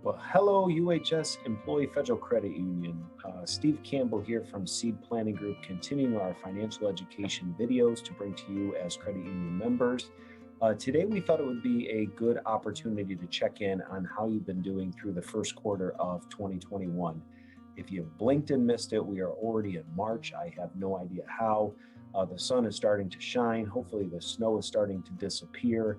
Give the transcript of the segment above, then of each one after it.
Well, hello, UHS Employee Federal Credit Union. Steve Campbell here from Seed Planning Group, continuing our financial education videos to bring to you as credit union members. Today, we thought it would be a good opportunity to check in on how you've been doing through the first quarter of 2021. If you've blinked and missed it, we are already in March. I have no idea how. The sun is starting to shine. Hopefully, the snow is starting to disappear.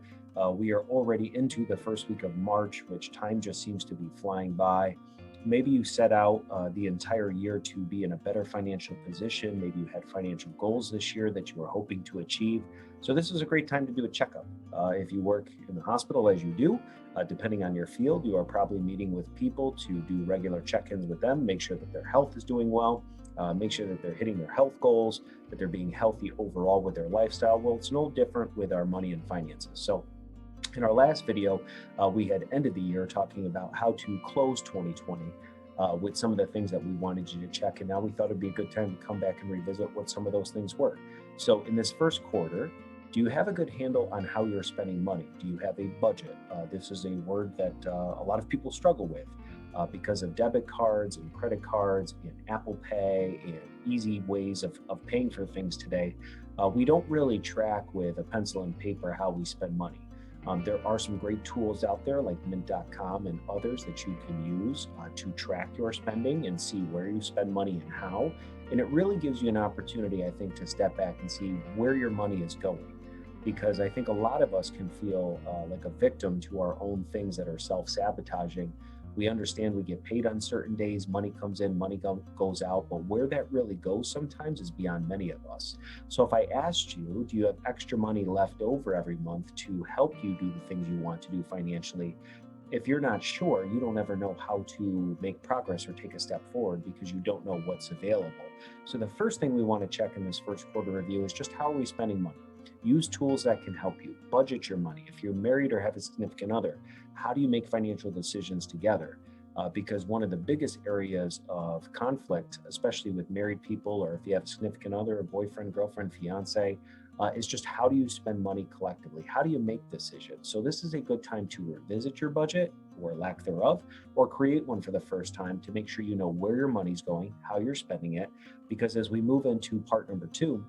We are already into the first week of March, which time just seems to be flying by. Maybe you set out the entire year to be in a better financial position. Maybe you had financial goals this year that you were hoping to achieve. So, this is a great time to do a checkup. If you work in the hospital, as you do, depending on your field, you are probably meeting with people to do regular check ins with them, make sure that their health is doing well. Make sure that they're hitting their health goals, that they're being healthy overall with their lifestyle. Well, it's no different with our money and finances. So, in our last video, we had ended the year talking about how to close 2020 with some of the things that we wanted you to check. And now we thought it'd be a good time to come back and revisit what some of those things were. So, in this first quarter, do you have a good handle on how you're spending money? Do you have a budget? This is a word that a lot of people struggle with because of debit cards and credit cards and Apple Pay and easy ways of paying for things today. We don't really track with a pencil and paper how we spend money. There are some great tools out there like mint.com and others that you can use to track your spending and see where you spend money and how. And it really gives you an opportunity, I think, to step back and see where your money is going. Because I think a lot of us can feel like a victim to our own things that are self-sabotaging. We understand we get paid on certain days, money comes in, money goes out, but where that really goes sometimes is beyond many of us. So if I asked you, do you have extra money left over every month to help you do the things you want to do financially? If you're not sure, you don't ever know how to make progress or take a step forward because you don't know what's available. So the first thing we want to check in this first quarter review is just how are we spending money? Use tools that can help you budget your money. If you're married or have a significant other, how do you make financial decisions together? Because one of the biggest areas of conflict, especially with married people, or if you have a significant other, a boyfriend, girlfriend, fiance, is just how do you spend money collectively? How do you make decisions? So this is a good time to revisit your budget or lack thereof, or create one for the first time to make sure you know where your money's going, how you're spending it. Because as we move into part number two,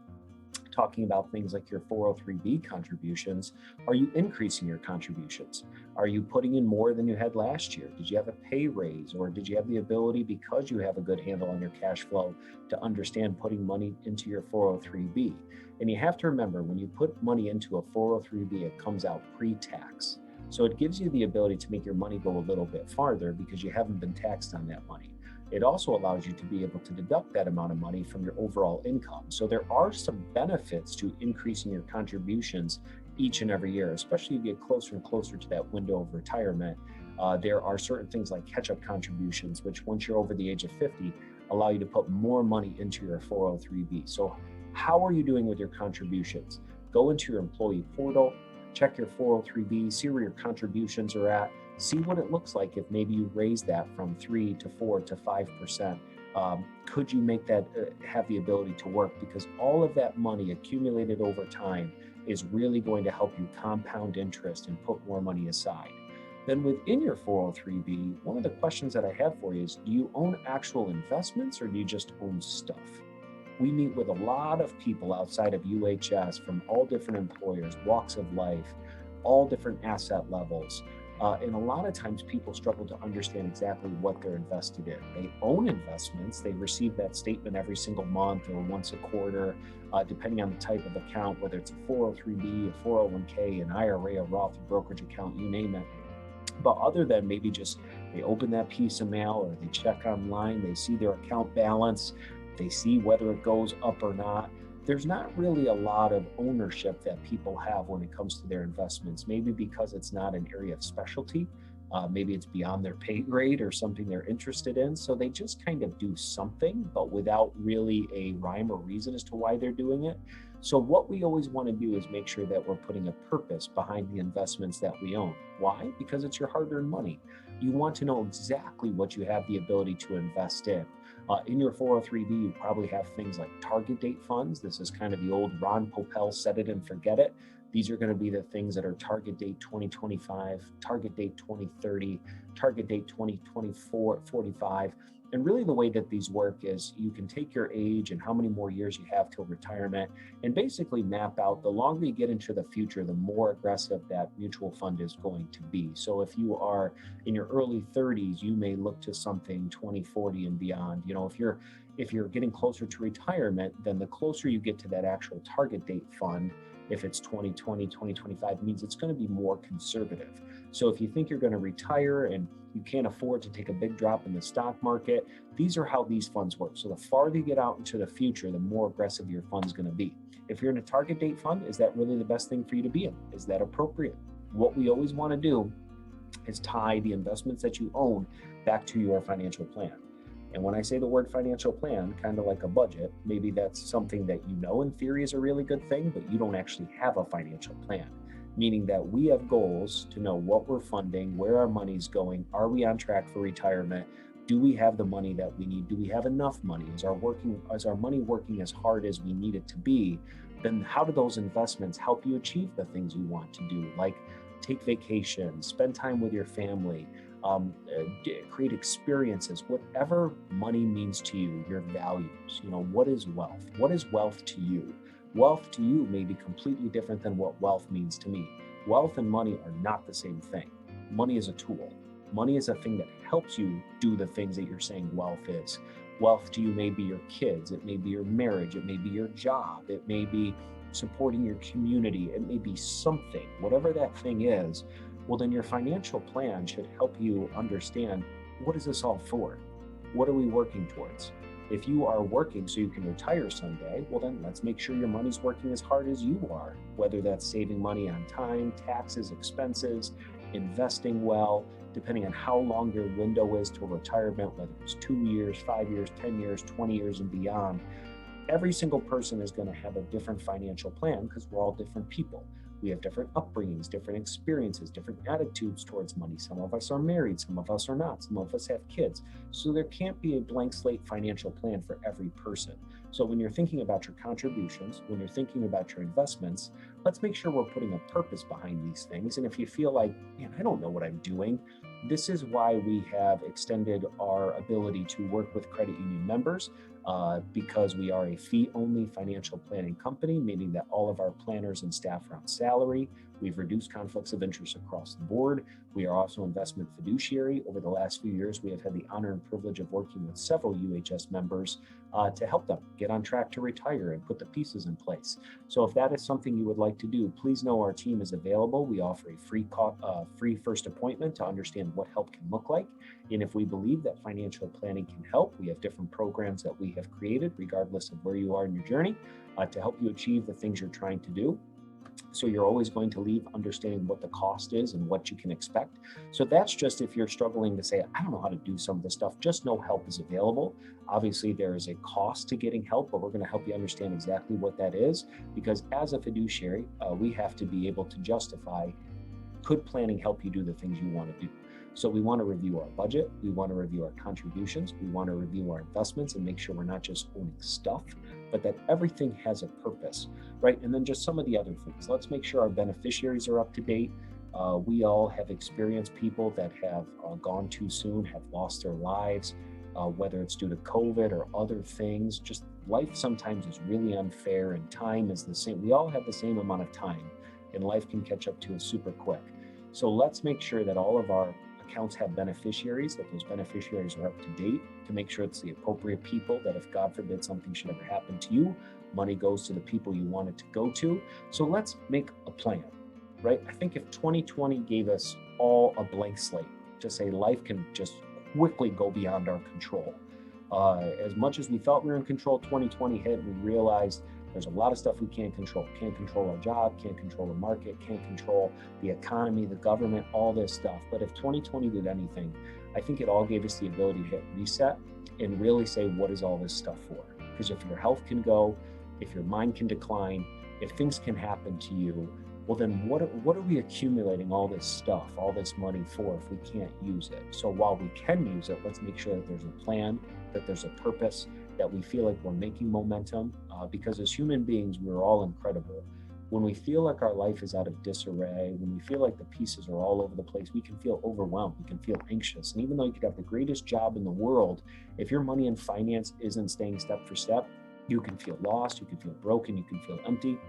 talking about things like your 403b contributions, are you increasing your contributions? Are you putting in more than you had last year? Did you have a pay raise, or did you have the ability, because you have a good handle on your cash flow, to understand putting money into your 403b? And you have to remember, when you put money into a 403b, it comes out pre-tax. So it gives you the ability to make your money go a little bit farther because you haven't been taxed on that money. It also allows you to be able to deduct that amount of money from your overall income. So there are some benefits to increasing your contributions each and every year, especially as you get closer and closer to that window of retirement. There are certain things like catch-up contributions, which once you're over the age of 50, allow you to put more money into your 403b. So how are you doing with your contributions? Go into your employee portal, check your 403b, see where your contributions are at. See what it looks like if maybe you raise that from 3 to 4 to 5%. Could you make that have the ability to work? Because all of that money accumulated over time is really going to help you compound interest and put more money aside. Then within your 403b, one of the questions that I have for you is, do you own actual investments or do you just own stuff? We meet with a lot of people outside of UHS from all different employers, walks of life, all different asset levels. And a lot of times people struggle to understand exactly what they're invested in. They own investments. They receive that statement every single month or once a quarter, depending on the type of account, whether it's a 403b, a 401k, an IRA, a Roth, a brokerage account, you name it. But other than maybe just they open that piece of mail or they check online, they see their account balance, they see whether it goes up or not. There's not really a lot of ownership that people have when it comes to their investments, maybe because it's not an area of specialty. Maybe it's beyond their pay grade or something they're interested in. So they just kind of do something, but without really a rhyme or reason as to why they're doing it. So what we always want to do is make sure that we're putting a purpose behind the investments that we own. Why? Because it's your hard-earned money. You want to know exactly what you have the ability to invest in. In your 403b, you probably have things like target date funds. This is kind of the old Ron Popeil set it and forget it. These are going to be the things that are target date 2025, target date 2030, target date 2024, 45. And really the way that these work is you can take your age and how many more years you have till retirement and basically map out the longer you get into the future, the more aggressive that mutual fund is going to be. So if you are in your early 30s, you may look to something 2040 and beyond. If you're getting closer to retirement, then the closer you get to that actual target date fund, if it's 2020, 2025, means it's going to be more conservative. So if you think you're going to retire and you can't afford to take a big drop in the stock market, these are how these funds work. So the farther you get out into the future, the more aggressive your fund's going to be. If you're in a target date fund, is that really the best thing for you to be in? Is that appropriate? What we always want to do is tie the investments that you own back to your financial plan. And when I say the word financial plan, kind of like a budget, maybe that's something that you know in theory is a really good thing, but you don't actually have a financial plan. Meaning that we have goals to know what we're funding, where our money's going, are we on track for retirement? Do we have the money that we need? Do we have enough money? Is our money working as hard as we need it to be? Then how do those investments help you achieve the things you want to do? Like take vacations, spend time with your family, create experiences, whatever money means to you, your values. What is wealth? What is wealth to you? Wealth to you may be completely different than what wealth means to me. Wealth and money are not the same thing. Money is a tool. Money is a thing that helps you do the things that you're saying wealth is. Wealth to you may be your kids, it may be your marriage, it may be your job, it may be supporting your community, it may be something, whatever that thing is. Well, then your financial plan should help you understand, what is this all for? What are we working towards? If you are working so you can retire someday, well then let's make sure your money's working as hard as you are, whether that's saving money on time, taxes, expenses, investing well, depending on how long your window is to retirement, whether it's 2 years, 5 years, 10 years, 20 years and beyond. Every single person is going to have a different financial plan because we're all different people. We have different upbringings, different experiences, different attitudes towards money. Some of us are married, some of us are not, some of us have kids. So there can't be a blank slate financial plan for every person. So when you're thinking about your contributions, when you're thinking about your investments, let's make sure we're putting a purpose behind these things. And if you feel like, man, I don't know what I'm doing, this is why we have extended our ability to work with credit union members because we are a fee-only financial planning company, meaning that all of our planners and staff are on salary. We've reduced conflicts of interest across the board. We are also investment fiduciary. Over the last few years, we have had the honor and privilege of working with several UHS members to help them get on track to retire and put the pieces in place. So if that is something you would like to do, please know our team is available. We offer a free first appointment to understand what help can look like. And if we believe that financial planning can help, we have different programs that we have created, regardless of where you are in your journey, to help you achieve the things you're trying to do. So you're always going to leave understanding what the cost is and what you can expect. So that's just if you're struggling to say, I don't know how to do some of this stuff, just know help is available. Obviously, there is a cost to getting help, but we're going to help you understand exactly what that is, because as a fiduciary, we have to be able to justify, could planning help you do the things you want to do? So we want to review our budget, we want to review our contributions, we want to review our investments and make sure we're not just owning stuff, but that everything has a purpose, right? And then just some of the other things. Let's make sure our beneficiaries are up to date. We all have experienced people that have gone too soon, have lost their lives, whether it's due to COVID or other things. Just life sometimes is really unfair and time is the same. We all have the same amount of time and life can catch up to us super quick. So let's make sure that all of our accounts have beneficiaries, that those beneficiaries are up to date, to make sure it's the appropriate people, that if God forbid something should ever happen to you, money goes to the people you want it to go to. So let's make a plan, right? I think if 2020 gave us all a blank slate to say life can just quickly go beyond our control. As much as we thought we were in control, 2020 hit and we realized there's a lot of stuff we can't control. Can't control our job, can't control the market, can't control the economy, the government, all this stuff. But if 2020 did anything, I think it all gave us the ability to hit reset and really say, what is all this stuff for? Because if your health can go, if your mind can decline, if things can happen to you, well, then what are we accumulating all this stuff, all this money for if we can't use it? So while we can use it, let's make sure that there's a plan, that there's a purpose, that we feel like we're making momentum, because as human beings, we're all incredible. When we feel like our life is out of disarray, when we feel like the pieces are all over the place, we can feel overwhelmed, we can feel anxious. And even though you could have the greatest job in the world, if your money and finance isn't staying step for step, you can feel lost, you can feel broken, you can feel empty.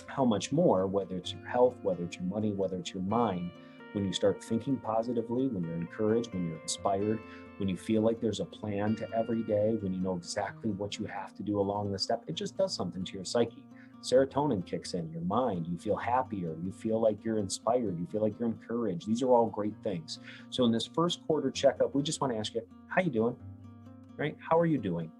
How much more, whether it's your health, whether it's your money, whether it's your mind, when you start thinking positively, when you're encouraged, when you're inspired, when you feel like there's a plan to every day, when you know exactly what you have to do along the step, it just does something to your psyche. Serotonin kicks in your mind, you feel happier, you feel like you're inspired, you feel like you're encouraged. These are all great things. So in this first quarter checkup, we just want to ask you, how you doing? Right? How are you doing?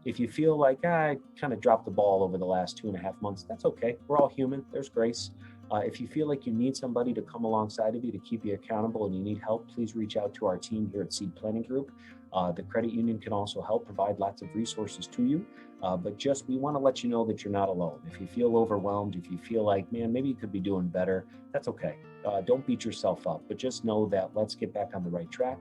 If you feel like I kind of dropped the ball over the last 2.5 months, that's okay. We're all human. There's grace. If you feel like you need somebody to come alongside of you to keep you accountable and you need help, please reach out to our team here at Seed Planning Group. The credit union can also help provide lots of resources to you. But just we want to let you know that you're not alone. If you feel overwhelmed, if you feel like, man, maybe you could be doing better, that's okay. Don't beat yourself up, but just know that let's get back on the right track.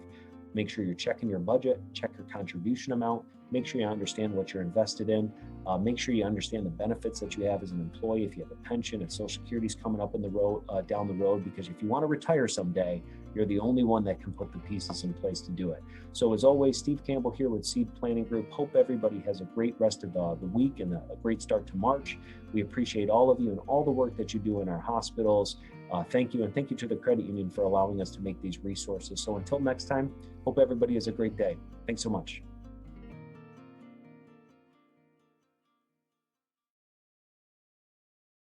Make sure you're checking your budget, check your contribution amount, make sure you understand what you're invested in, make sure you understand the benefits that you have as an employee, if you have a pension, if Social Security's coming up in the road, down the road, because if you want to retire someday, you're the only one that can put the pieces in place to do it. So as always, Steve Campbell here with Seed Planning Group. Hope everybody has a great rest of the week and a great start to March. We appreciate all of you and all the work that you do in our hospitals. Thank you, and thank you to the credit union for allowing us to make these resources. So until next time, hope everybody has a great day. Thanks so much.